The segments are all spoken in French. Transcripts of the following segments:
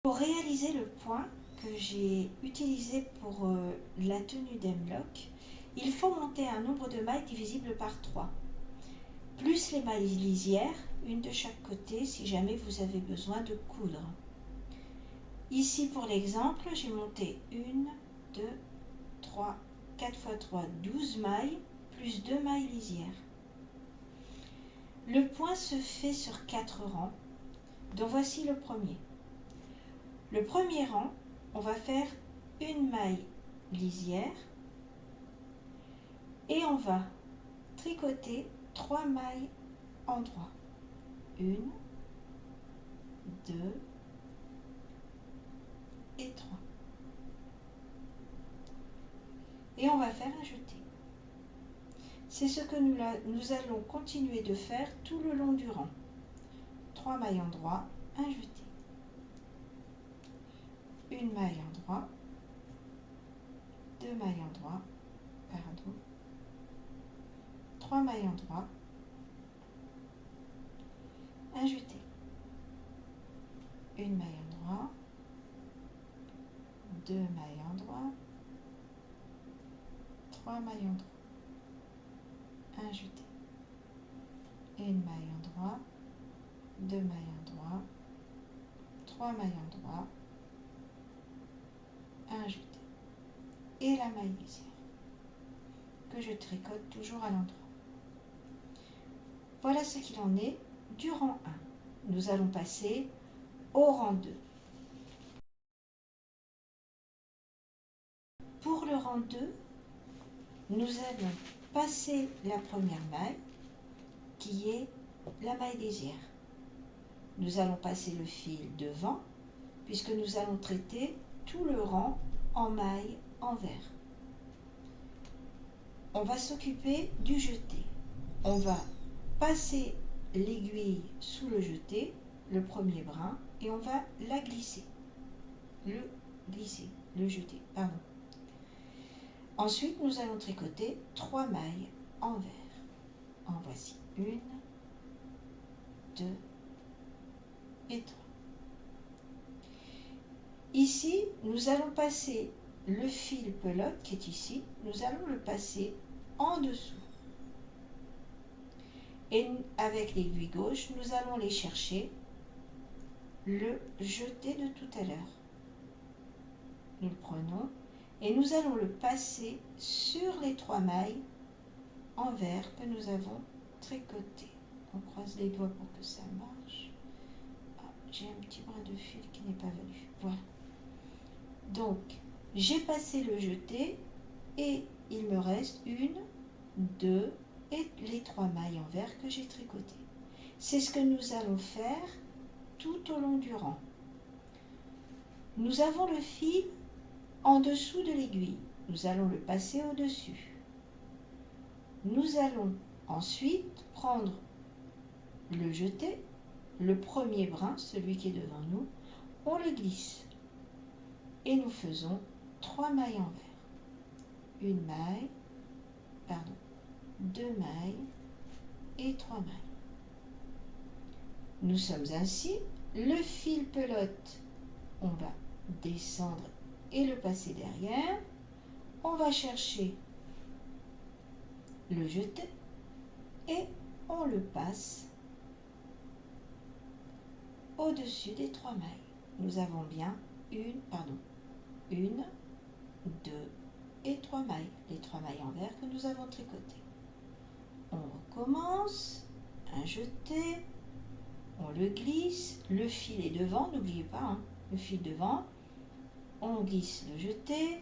Pour réaliser le point que j'ai utilisé pour la tenue d'hemlock, il faut monter un nombre de mailles divisible par 3, plus les mailles lisières, une de chaque côté si jamais vous avez besoin de coudre. Ici pour l'exemple, j'ai monté 1, 2, 3, 4 x 3, 12 mailles, plus 2 mailles lisières. Le point se fait sur 4 rangs, dont voici le premier. Le premier rang, on va faire une maille lisière et on va tricoter 3 mailles endroit. 1, 2 et 3. Et on va faire un jeté. C'est ce que nous allons continuer de faire tout le long du rang. 3 mailles endroit, un jeté. Une maille endroit, 2 mailles endroit, pardon, 3 mailles endroit, un jeté. Une maille endroit, 2 mailles endroit, 3 mailles endroit, un jeté. Une maille endroit, 2 mailles endroit, 3 mailles endroit, un jeté. Et la maille lisière que je tricote toujours à l'endroit. Voilà ce qu'il en est du rang 1. Nous allons passer au rang 2. Pour le rang 2, nous allons passer la première maille qui est la maille lisière. Nous allons passer le fil devant puisque nous allons traiter tout le rang en maille envers. On va s'occuper du jeté. On va passer l'aiguille sous le jeté, le premier brin, et on va la glisser. Le jeté, pardon. Ensuite, nous allons tricoter 3 mailles envers. En voici 1, 2 et 3. Ici, nous allons passer le fil pelote qui est ici, nous allons le passer en dessous. Et avec l'aiguille gauche, nous allons aller chercher le jeté de tout à l'heure. Nous le prenons et nous allons le passer sur les 3 mailles envers que nous avons tricotées. On croise les doigts pour que ça marche. Ah, j'ai un petit brin de fil qui n'est pas venu. Voilà. Donc, j'ai passé le jeté et il me reste 1, 2 et les 3 mailles envers que j'ai tricotées. C'est ce que nous allons faire tout au long du rang. Nous avons le fil en dessous de l'aiguille. Nous allons le passer au-dessus. Nous allons ensuite prendre le jeté, le premier brin, celui qui est devant nous, on le glisse. Et nous faisons 3 mailles envers. Une maille, pardon, 2 mailles et 3 mailles. Nous sommes ainsi, le fil pelote, on va descendre et le passer derrière. On va chercher le jeté et on le passe au-dessus des 3 mailles. Nous avons bien 1, 2 et 3 mailles, les 3 mailles envers que nous avons tricotées. On recommence, un jeté, on le glisse, le fil est devant, n'oubliez pas, hein, le fil devant, on glisse le jeté,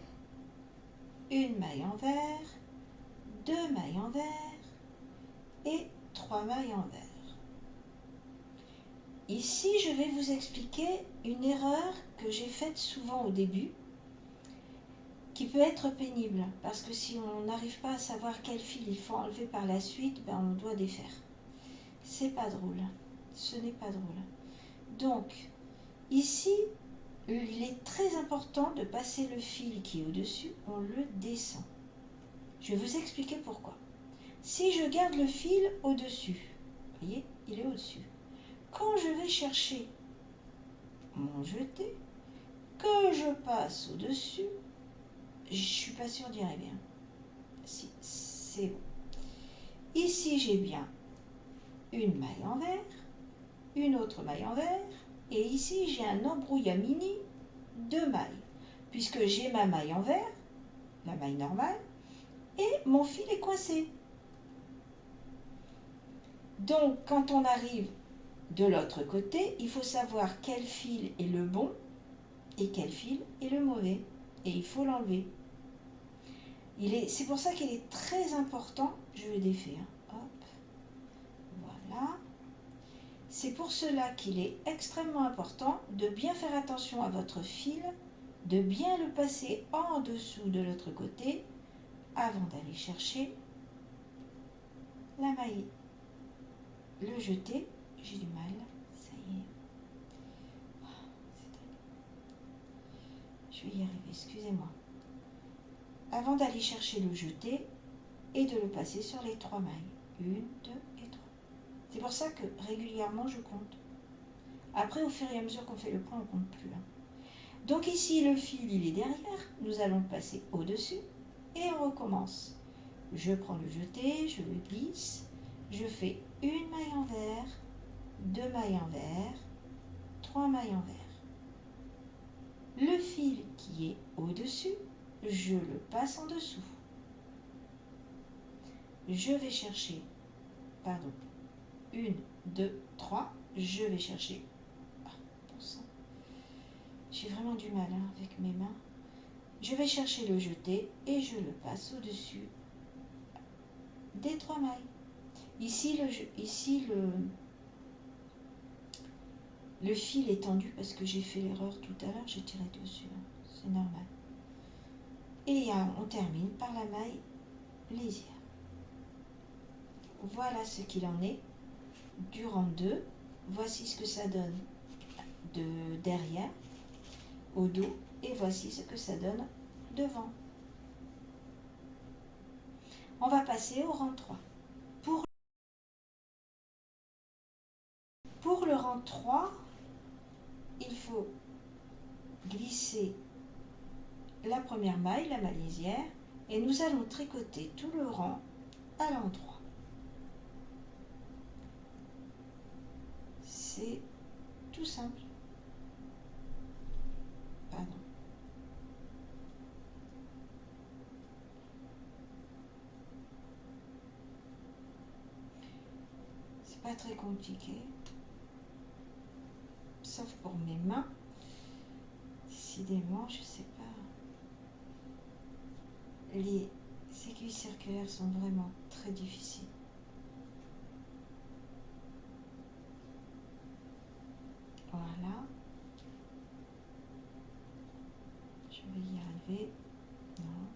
une maille envers, 2 mailles envers et 3 mailles envers. Ici, je vais vous expliquer une erreur que j'ai faite souvent au début, qui peut être pénible, parce que si on n'arrive pas à savoir quel fil il faut enlever par la suite, ben on doit défaire. C'est pas drôle, ce n'est pas drôle. Donc, ici, il est très important de passer le fil qui est au-dessus, on le descend. Je vais vous expliquer pourquoi. Si je garde le fil au-dessus, vous voyez, il est au-dessus. Quand je vais chercher mon jeté, que je passe au-dessus. Je suis pas sûre d'y arriver. Si, c'est bon. Ici, j'ai bien une maille envers, une autre maille envers, et ici, j'ai un embrouillamini de mailles, puisque j'ai ma maille envers, la maille normale, et mon fil est coincé. Donc, quand on arrive de l'autre côté, il faut savoir quel fil est le bon et quel fil est le mauvais. Et il faut l'enlever. C'est pour ça qu'il est très important, je le défais, hein. Hop, voilà. C'est pour cela qu'il est extrêmement important de bien faire attention à votre fil, de bien le passer en dessous de l'autre côté avant d'aller chercher la maille. Le jeter, j'ai du mal, ça y est. Je vais y arriver, excusez-moi. Avant d'aller chercher le jeter et de le passer sur les 3 mailles. 1, 2 et 3. C'est pour ça que régulièrement je compte. Après, au fur et à mesure qu'on fait le point, on ne compte plus. Donc ici, le fil, il est derrière. Nous allons le passer au-dessus et on recommence. Je prends le jeté, je le glisse, je fais une maille envers, 2 mailles envers, 3 mailles envers. Le fil qui est au-dessus, je le passe en dessous. Je vais chercher, 1, 2, 3, je vais chercher, j'ai vraiment du mal avec mes mains, je vais chercher le jeté et je le passe au-dessus des 3 mailles. Ici, le fil est tendu parce que j'ai fait l'erreur tout à l'heure, j'ai tiré dessus, c'est normal. Et on termine par la maille lisière. Voilà ce qu'il en est du rang 2. Voici ce que ça donne de derrière, au dos, et voici ce que ça donne devant. On va passer au rang 3. Pour le rang 3, il faut glisser la première maille, la maille lisière, et nous allons tricoter tout le rang à l'endroit. C'est tout simple. Pardon. C'est pas très compliqué, sauf pour mes mains. Décidément, je sais pas. Les aiguilles circulaires sont vraiment très difficiles. Voilà. Je vais y arriver. Non.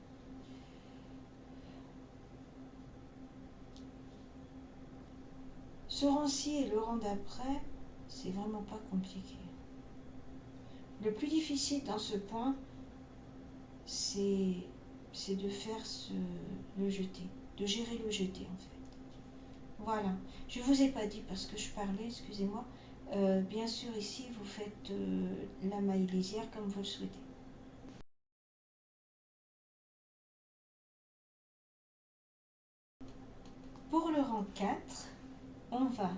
Ce rang-ci et le rang d'après, c'est vraiment pas compliqué. Le plus difficile dans ce point, c'est de faire le jeté, de gérer le jeté en fait. Voilà. Je ne vous ai pas dit parce que je parlais, excusez-moi. Bien sûr, ici, vous faites la maille lisière comme vous le souhaitez. Pour le rang 4, on va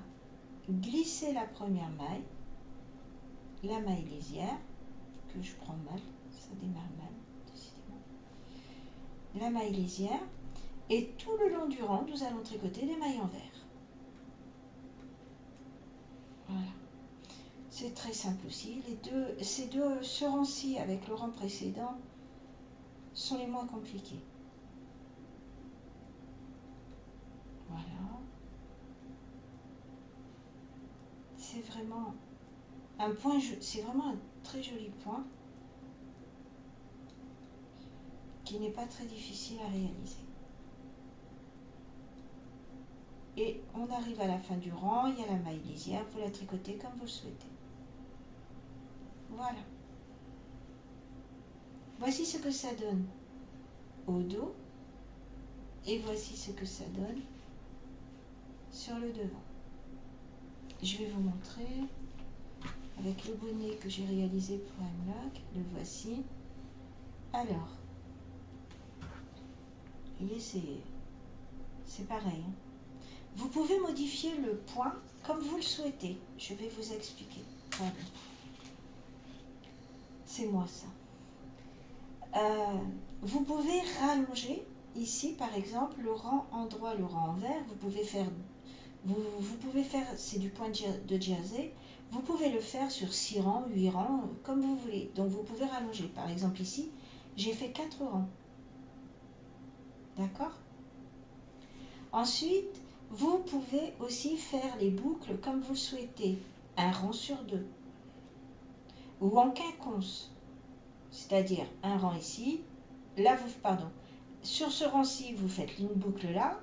glisser la première maille, la maille lisière, que je prends mal, ça démarre mal, décidément. La maille lisière, et tout le long du rang, nous allons tricoter des mailles envers. Voilà. C'est très simple aussi. Ce rang-ci avec le rang précédent sont les moins compliqués. Voilà. C'est vraiment un point, c'est vraiment un très joli point qui n'est pas très difficile à réaliser. Et on arrive à la fin du rang, il y a la maille lisière, vous la tricotez comme vous le souhaitez. Voilà. Voici ce que ça donne au dos et voici ce que ça donne sur le devant. Je vais vous montrer. avec le bonnet que j'ai réalisé pour Hemlock. Le voici. Alors, vous voyez, c'est pareil. Vous pouvez modifier le point comme vous le souhaitez. Je vais vous expliquer. Pardon. C'est moi ça. Vous pouvez rallonger ici, par exemple, le rang en droit, le rang en vert. Vous pouvez faire, c'est du point de jersey. Vous pouvez le faire sur 6 rangs, 8 rangs, comme vous voulez. Donc vous pouvez rallonger. Par exemple ici, j'ai fait 4 rangs. D'accord? Ensuite, vous pouvez aussi faire les boucles comme vous le souhaitez. Un rang sur 2. Ou en quinconce. C'est-à-dire un rang ici. Là, pardon. Sur ce rang-ci, vous faites une boucle là.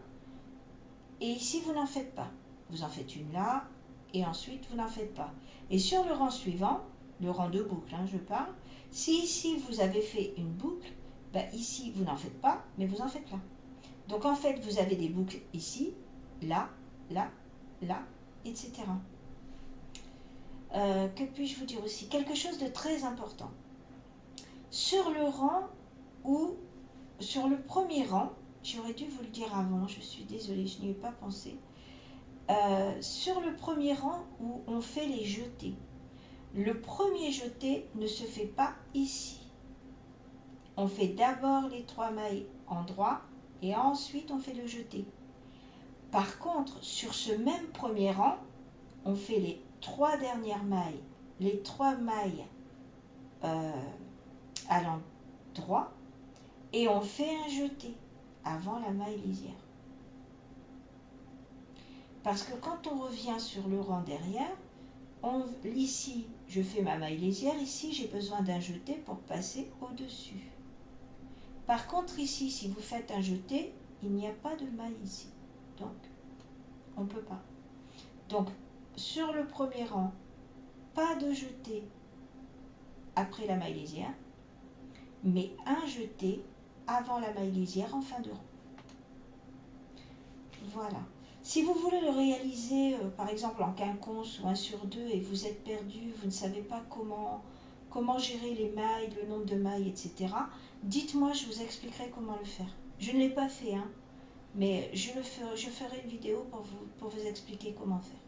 Et ici, vous n'en faites pas. Vous en faites une là. Et ensuite, vous n'en faites pas. Et sur le rang suivant, le rang de boucle, je parle. Si ici, vous avez fait une boucle, ben ici, vous n'en faites pas, mais vous en faites là. Donc, en fait, vous avez des boucles ici, là, là, là, etc. Que puis-je vous dire aussi? Quelque chose de très important. Sur le rang ou sur le premier rang, j'aurais dû vous le dire avant, je suis désolée, je n'y ai pas pensé. Sur le premier rang où on fait les jetés, le premier jeté ne se fait pas ici. On fait d'abord les 3 mailles en droit et ensuite on fait le jeté. Par contre, sur ce même premier rang, on fait les 3 dernières mailles, les 3 mailles à l'endroit et on fait un jeté avant la maille lisière. Parce que quand on revient sur le rang derrière, ici je fais ma maille lisière, ici j'ai besoin d'un jeté pour passer au-dessus. Par contre ici, si vous faites un jeté, il n'y a pas de maille ici. Donc, on ne peut pas. Donc, sur le premier rang, pas de jeté après la maille lisière, mais un jeté avant la maille lisière en fin de rang. Voilà. Si vous voulez le réaliser, par exemple en quinconce ou 1 sur 2 et vous êtes perdu, vous ne savez pas comment gérer les mailles, le nombre de mailles, etc., dites-moi, je vous expliquerai comment le faire. Je ne l'ai pas fait, mais je ferai une vidéo pour vous expliquer comment faire.